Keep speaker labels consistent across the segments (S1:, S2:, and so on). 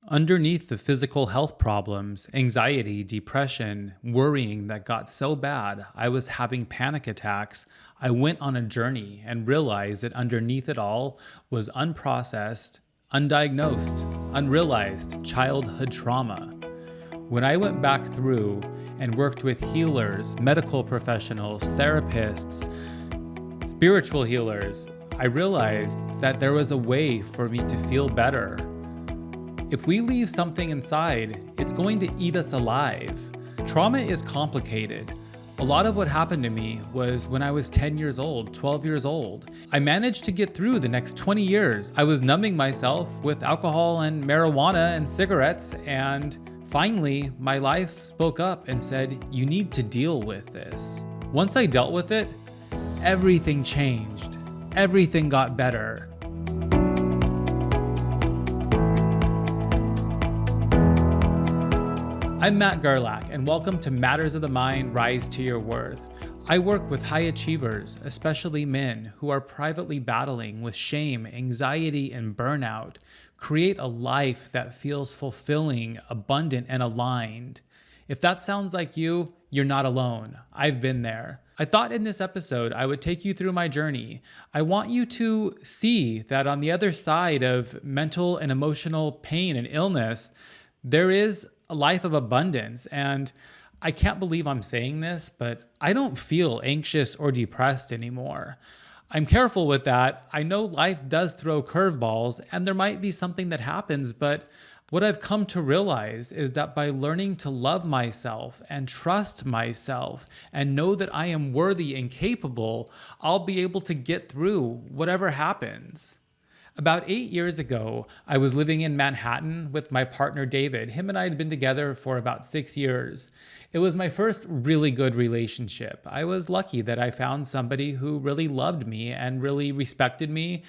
S1: Underneath the physical health problems, anxiety, depression, worrying that got so bad I was having panic attacks, I went on a journey and realized that underneath it all was unprocessed, undiagnosed, unrealized childhood trauma. When I went back through and worked with healers, medical professionals, therapists, spiritual healers, I realized that there was a way for me to feel better. If we leave something inside, it's going to eat us alive. Trauma is complicated. A lot of what happened to me was when I was 10 years old, 12 years old. I managed to get through the next 20 years. I was numbing myself with alcohol and marijuana and cigarettes, and finally, my life spoke up and said, you need to deal with this. Once I dealt with it, everything changed. Everything got better. I'm Matt Garlack, and welcome to Matters of the Mind, Rise to Your Worth. I work with high achievers, especially men, who are privately battling with shame, anxiety, and burnout. Create a life that feels fulfilling, abundant, and aligned. If that sounds like you, you're not alone. I've been there. I thought in this episode I would take you through my journey. I want you to see that on the other side of mental and emotional pain and illness, there is a life of abundance. And I can't believe I'm saying this, but I don't feel anxious or depressed anymore. I'm careful with that. I know life does throw curveballs and there might be something that happens, but what I've come to realize is that by learning to love myself and trust myself and know that I am worthy and capable, I'll be able to get through whatever happens. About 8 years ago, I was living in Manhattan with my partner, David. Him and I had been together for about 6 years. It was my first really good relationship. I was lucky that I found somebody who really loved me and really respected me,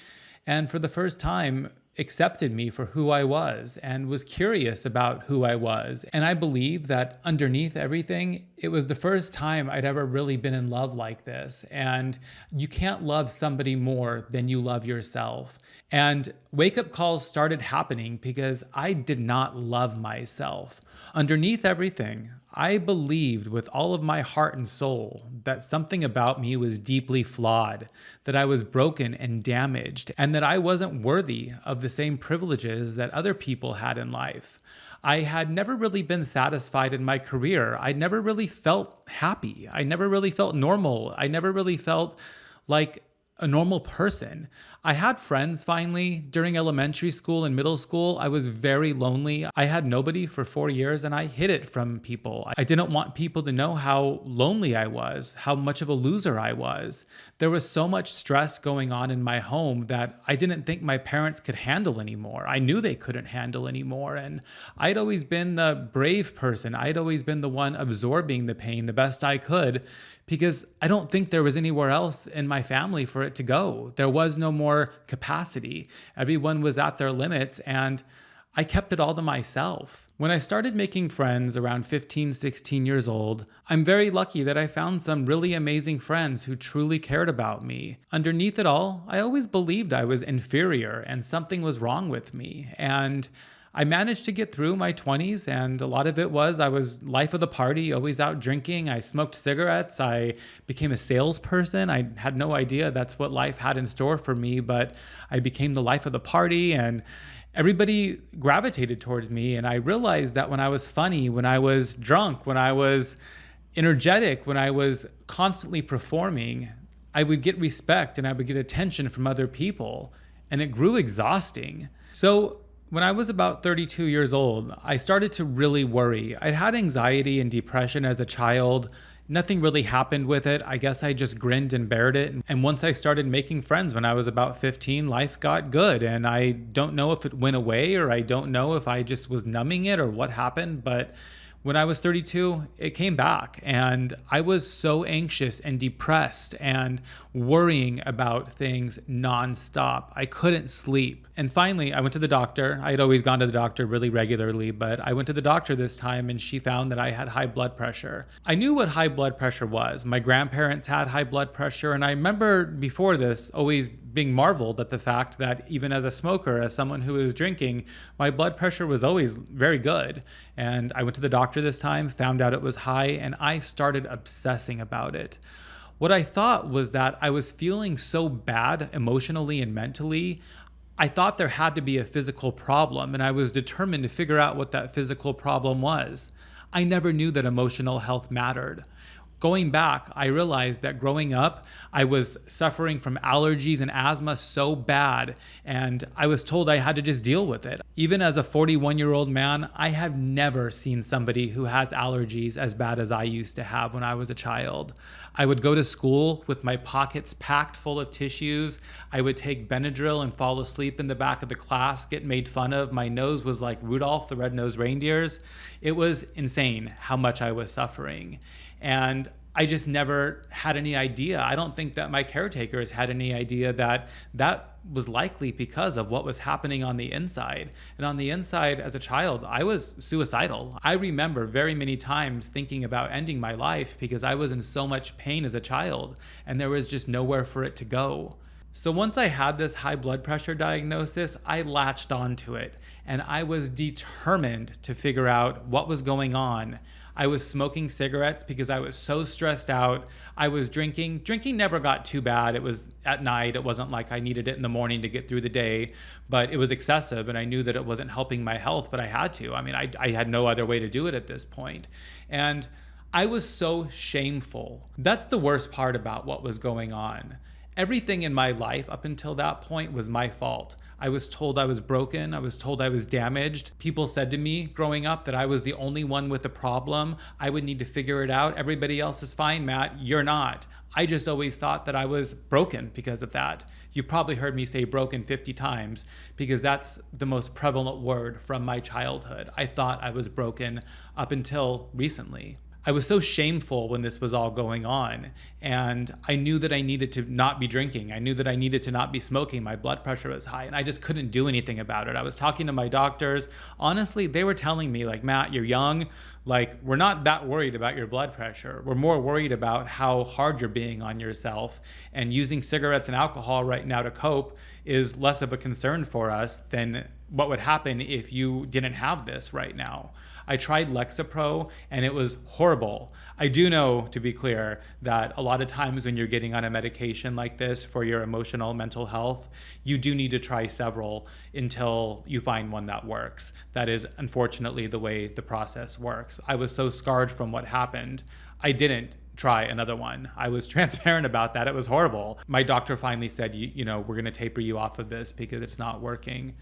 S1: and for the first time, accepted me for who I was and was curious about who I was. And I believe that underneath everything, it was the first time I'd ever really been in love like this. And you can't love somebody more than you love yourself. And wake-up calls started happening because I did not love myself. Underneath everything, I believed with all of my heart and soul that something about me was deeply flawed, that I was broken and damaged, and that I wasn't worthy of the same privileges that other people had in life. I had never really been satisfied in my career. I never really felt happy. I never really felt normal. I never really felt like a normal person. I had friends finally during elementary school and middle school. I was very lonely. I had nobody for 4 years and I hid it from people. I didn't want people to know how lonely I was, how much of a loser I was. There was so much stress going on in my home that I didn't think my parents could handle anymore. I knew they couldn't handle anymore. And I'd always been the brave person. I'd always been the one absorbing the pain the best I could because I don't think there was anywhere else in my family for it to go. There was no more capacity. Everyone was at their limits and I kept it all to myself. When I started making friends around 15, 16 years old, I'm very lucky that I found some really amazing friends who truly cared about me. Underneath it all, I always believed I was inferior and something was wrong with me. And I managed to get through my 20s, and a lot of it was I was life of the party, always out drinking. I smoked cigarettes. I became a salesperson. I had no idea that's what life had in store for me, but I became the life of the party, and everybody gravitated towards me. And I realized that when I was funny, when I was drunk, when I was energetic, when I was constantly performing, I would get respect and I would get attention from other people, and it grew exhausting. So when I was about 32 years old, I started to really worry. I'd had anxiety and depression as a child. Nothing really happened with it. I guess I just grinned and bared it. And once I started making friends when I was about 15, life got good. And I don't know if it went away or I don't know if I just was numbing it or what happened, but when I was 32, it came back and I was so anxious and depressed and worrying about things nonstop. I couldn't sleep. And finally, I went to the doctor. I had always gone to the doctor really regularly, but I went to the doctor this time and she found that I had high blood pressure. I knew what high blood pressure was. My grandparents had high blood pressure, and I remember before this always being marveled at the fact that even as a smoker, as someone who was drinking, my blood pressure was always very good. And I went to the doctor this time, found out it was high, and I started obsessing about it. What I thought was that I was feeling so bad emotionally and mentally. I thought there had to be a physical problem, and I was determined to figure out what that physical problem was. I never knew that emotional health mattered. Going back, I realized that growing up, I was suffering from allergies and asthma so bad, and I was told I had to just deal with it. Even as a 41-year-old man, I have never seen somebody who has allergies as bad as I used to have when I was a child. I would go to school with my pockets packed full of tissues. I would take Benadryl and fall asleep in the back of the class, get made fun of. My nose was like Rudolph the Red-Nosed Reindeer's. It was insane how much I was suffering. And I just never had any idea. I don't think that my caretakers had any idea that that was likely because of what was happening on the inside. And on the inside, as a child, I was suicidal. I remember very many times thinking about ending my life because I was in so much pain as a child, and there was just nowhere for it to go. So once I had this high blood pressure diagnosis, I latched onto it, and I was determined to figure out what was going on. I was smoking cigarettes because I was so stressed out. I was drinking. Drinking never got too bad. It was at night. It wasn't like I needed it in the morning to get through the day, but it was excessive, and I knew that it wasn't helping my health, but I had to. I mean, I had no other way to do it at this point. And I was so shameful. That's the worst part about what was going on. Everything in my life up until that point was my fault. I was told I was broken. I was told I was damaged. People said to me growing up that I was the only one with a problem. I would need to figure it out. Everybody else is fine, Matt. You're not. I just always thought that I was broken because of that. You've probably heard me say broken 50 times because that's the most prevalent word from my childhood. I thought I was broken up until recently. I was so shameful when this was all going on, and I knew that I needed to not be drinking. I knew that I needed to not be smoking. My blood pressure was high, and I just couldn't do anything about it. I was talking to my doctors. Honestly, they were telling me, like, Matt, you're young. Like, we're not that worried about your blood pressure. We're more worried about how hard you're being on yourself, and using cigarettes and alcohol right now to cope is less of a concern for us than what would happen if you didn't have this right now. I tried Lexapro and it was horrible. I do know, to be clear, that a lot of times when you're getting on a medication like this for your emotional, mental health, you do need to try several until you find one that works. That is unfortunately the way the process works. I was so scarred from what happened, I didn't try another one. I was transparent about that. It was horrible. My doctor finally said, you know, we're going to taper you off of this because it's not working.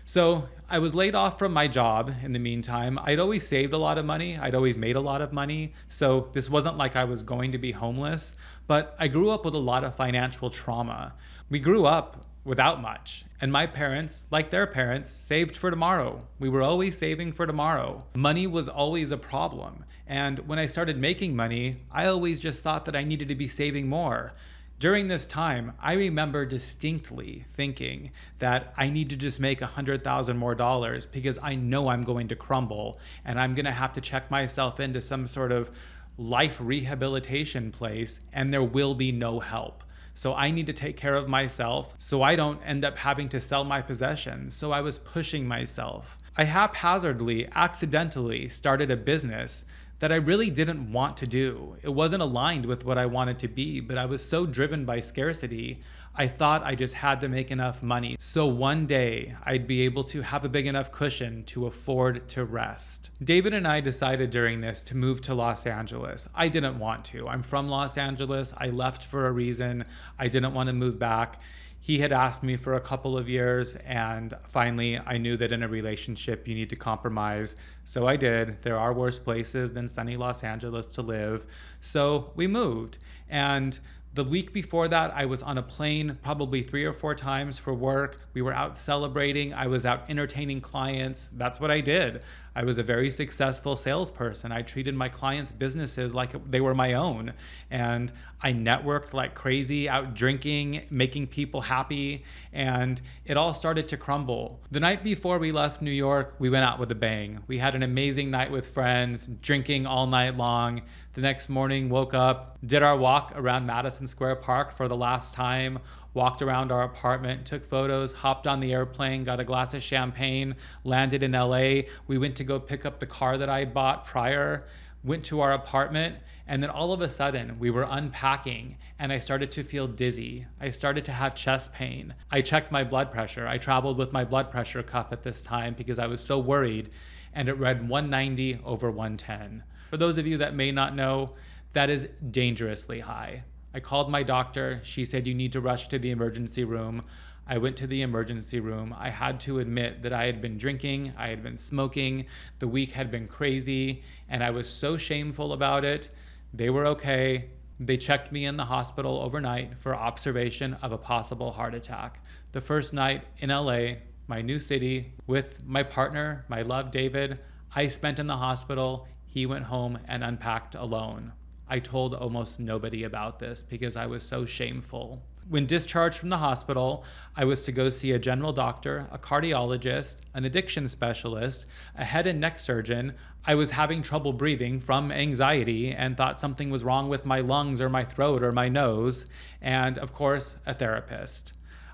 S1: So I was laid off from my job in the meantime. I'd always saved a lot of money. I'd always made a lot of money. So this wasn't like I was going to be homeless, but I grew up with a lot of financial trauma. We grew up without much. And my parents, like their parents, saved for tomorrow. We were always saving for tomorrow. Money was always a problem. And when I started making money, I always just thought that I needed to be saving more. During this time, I remember distinctly thinking that I need to just make $100,000 more because I know I'm going to crumble and I'm going to have to check myself into some sort of life rehabilitation place and there will be no help. So I need to take care of myself so I don't end up having to sell my possessions. So I was pushing myself. I haphazardly, accidentally started a business that I really didn't want to do. It wasn't aligned with what I wanted to be, but I was so driven by scarcity, I thought I just had to make enough money. So one day I'd be able to have a big enough cushion to afford to rest. David and I decided during this to move to Los Angeles. I didn't want to. I'm from Los Angeles. I left for a reason. I didn't want to move back. He had asked me for a couple of years, and finally I knew that in a relationship you need to compromise. So I did. There are worse places than sunny Los Angeles to live. So we moved. And the week before that, I was on a plane probably 3 or 4 times for work. We were out celebrating. I was out entertaining clients. That's what I did. I was a very successful salesperson. I treated my clients' businesses like they were my own. And I networked like crazy, out drinking, making people happy. And it all started to crumble. The night before we left New York, we went out with a bang. We had an amazing night with friends, drinking all night long. The next morning, woke up, did our walk around Madison Square Park for the last time, walked around our apartment, took photos, hopped on the airplane, got a glass of champagne, landed in LA. We went to go pick up the car that I had bought prior, went to our apartment, and then all of a sudden we were unpacking and I started to feel dizzy. I started to have chest pain. I checked my blood pressure. I traveled with my blood pressure cuff at this time because I was so worried, and it read 190 over 110. For those of you that may not know, that is dangerously high. I called my doctor. She said, you need to rush to the emergency room. I went to the emergency room. I had to admit that I had been drinking, I had been smoking, the week had been crazy, and I was so shameful about it. They were okay. They checked me in the hospital overnight for observation of a possible heart attack. The first night in LA, my new city, with my partner, my love, David, I spent in the hospital. He went home and unpacked alone. I told almost nobody about this because I was so shameful. When discharged from the hospital, I was to go see a general doctor, a cardiologist, an addiction specialist, a head and neck surgeon. I was having trouble breathing from anxiety and thought something was wrong with my lungs or my throat or my nose, and of course, a therapist.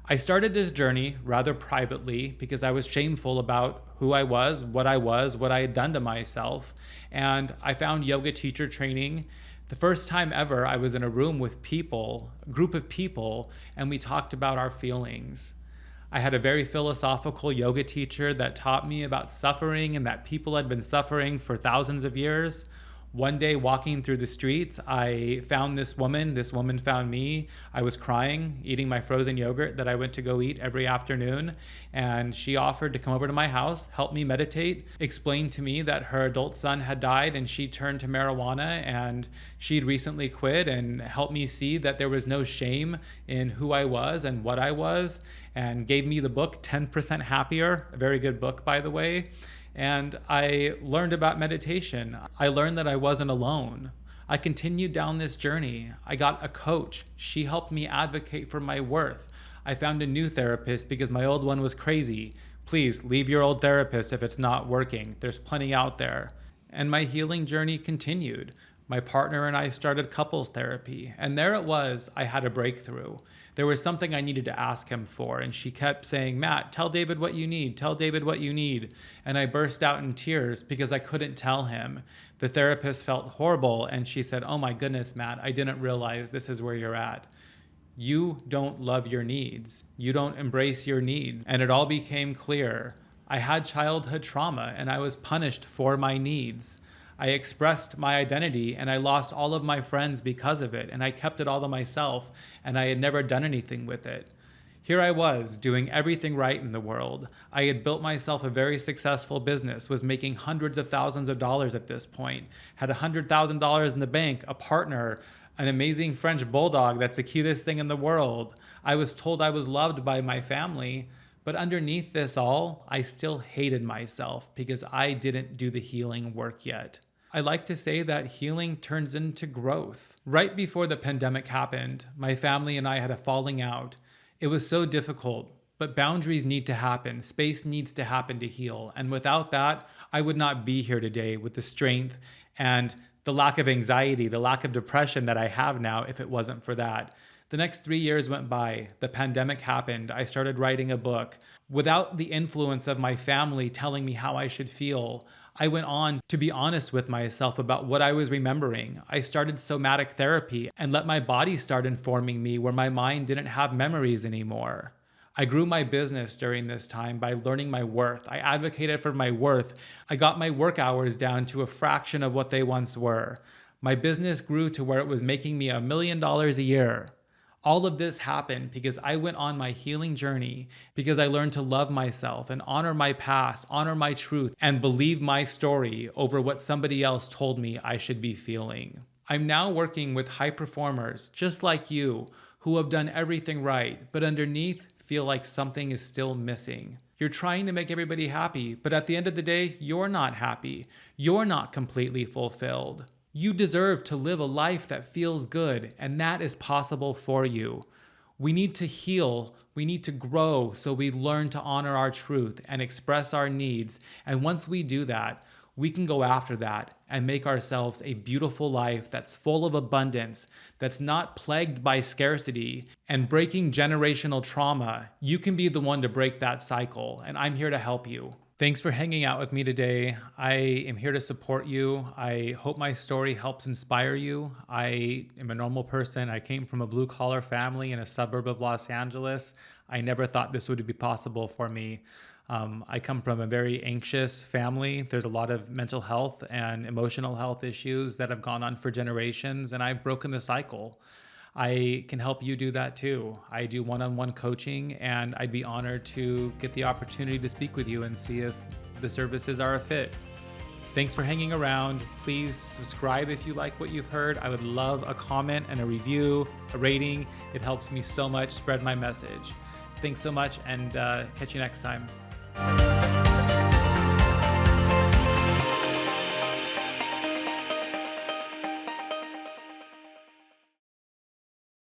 S1: I started this journey rather privately because I was shameful about who I was, what I had done to myself, and I found yoga teacher training. The first time ever, I was in a room with people, a group of people, and we talked about our feelings. I had a very philosophical yoga teacher that taught me about suffering and that people had been suffering for thousands of years. One day walking through the streets, I found this woman found me. I was crying, eating my frozen yogurt that I went to go eat every afternoon, and she offered to come over to my house, help me meditate, explained to me that her adult son had died and she turned to marijuana and she'd recently quit, and helped me see that there was no shame in who I was and what I was, and gave me the book 10% Happier, a very good book, by the way. And I learned about meditation. I learned that I wasn't alone. I continued down this journey. I got a coach. She helped me advocate for my worth. I found a new therapist because my old one was crazy. Please leave your old therapist if it's not working. There's plenty out there. And my healing journey continued. My partner and I started couples therapy, and there it was, I had a breakthrough. There was something I needed to ask him for, and she kept saying, Matt, tell David what you need, tell David what you need. And I burst out in tears because I couldn't tell him. The therapist felt horrible, and she said, oh my goodness, Matt, I didn't realize this is where you're at. You don't love your needs. You don't embrace your needs. And it all became clear. I had childhood trauma, and I was punished for my needs. I expressed my identity and I lost all of my friends because of it, and I kept it all to myself, and I had never done anything with it. Here I was doing everything right in the world. I had built myself a very successful business, was making hundreds of thousands of dollars at this point, had $100,000 in the bank, a partner, an amazing French bulldog that's the cutest thing in the world. I was told I was loved by my family, but underneath this all, I still hated myself because I didn't do the healing work yet. I like to say that healing turns into growth. Right before the pandemic happened, my family and I had a falling out. It was so difficult, but boundaries need to happen. Space needs to happen to heal. And without that, I would not be here today with the strength and the lack of anxiety, the lack of depression that I have now if it wasn't for that. The next 3 years went by. The pandemic happened. I started writing a book. Without the influence of my family telling me how I should feel, I went on to be honest with myself about what I was remembering. I started somatic therapy and let my body start informing me where my mind didn't have memories anymore. I grew my business during this time by learning my worth. I advocated for my worth. I got my work hours down to a fraction of what they once were. My business grew to where it was making me $1 million a year. All of this happened because I went on my healing journey, because I learned to love myself and honor my past, honor my truth, and believe my story over what somebody else told me I should be feeling. I'm now working with high performers just like you who have done everything right, but underneath feel like something is still missing. You're trying to make everybody happy, but at the end of the day, you're not happy. You're not completely fulfilled. You deserve to live a life that feels good, and that is possible for you. We need to heal. We need to grow so we learn to honor our truth and express our needs. And once we do that, we can go after that and make ourselves a beautiful life that's full of abundance, that's not plagued by scarcity and breaking generational trauma. You can be the one to break that cycle, and I'm here to help you. Thanks for hanging out with me today. I am here to support you. I hope my story helps inspire you. I am a normal person. I came from a blue-collar family in a suburb of Los Angeles. I never thought this would be possible for me. I come from a very anxious family. There's a lot of mental health and emotional health issues that have gone on for generations, and I've broken the cycle. I can help you do that too. I do one-on-one coaching, and I'd be honored to get the opportunity to speak with you and see if the services are a fit. Thanks for hanging around. Please subscribe if you like what you've heard. I would love a comment and a review, a rating. It helps me so much spread my message. Thanks so much, and catch you next time.